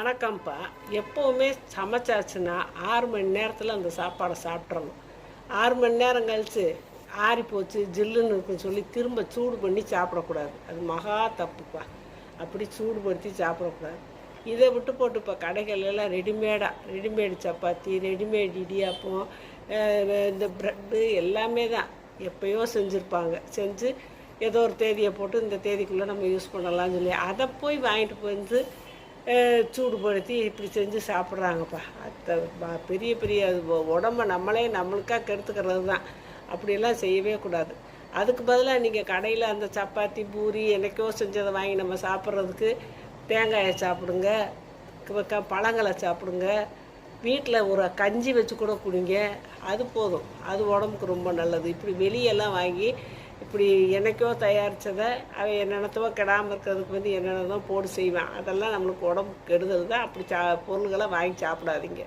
வணக்கம்ப்பா. எப்போவுமே சமைச்சாச்சுன்னா 6 மணி நேரத்தில் அந்த சாப்பாடை சாப்பிட்றணும். 6 மணி நேரம் கழித்து ஆறிப்போச்சு ஜில்லுன்னு இருக்குன்னு சொல்லி திரும்ப சூடு பண்ணி சாப்பிடக்கூடாது. அது மகா தப்புப்பா. அப்படி சூடுபடுத்தி சாப்பிடக்கூடாது. இதை விட்டு போட்டு இப்போ கடைகளெல்லாம் ரெடிமேடு சப்பாத்தி, ரெடிமேட் இடியாப்பம், இந்த ப்ரெட்டு எல்லாமே தான் எப்போயோ செஞ்சுருப்பாங்க. செஞ்சு ஏதோ ஒரு தேதியை போட்டு இந்த தேதிக்குள்ளே நம்ம யூஸ் பண்ணலாம்னு சொல்லி அதை போய் வாங்கிட்டு வந்து சூடுபடுத்தி இப்படி செஞ்சு சாப்பிட்றாங்கப்பா. பெரிய பெரிய உடம்ப நம்மளுக்காக கெடுத்துக்கிறது தான். அப்படியெல்லாம் செய்யவே கூடாது. அதுக்கு பதிலாக நீங்கள் கடையில் அந்த சப்பாத்தி பூரி என்னைக்கோ செஞ்சதை வாங்கி நம்ம சாப்பிட்றதுக்கு தேங்காயை சாப்பிடுங்க, பழங்களை சாப்பிடுங்க, வீட்டில் ஒரு கஞ்சி வச்சு கூட குடிங்க. அது போதும். அது உடம்புக்கு ரொம்ப நல்லது. இப்படி வெளியெல்லாம் வாங்கி இப்படி என்னைக்கோ தயாரித்ததை அவன் என்னென்னத்தவோ கெடாமல் இருக்கிறதுக்கு என்னென்னதான் போட்டு செய்வேன். அதெல்லாம் நம்மளுக்கு உடம்புக்கு கெடுதல் தான். அப்படி பொருள்களை வாங்கி சாப்பிடாதீங்க.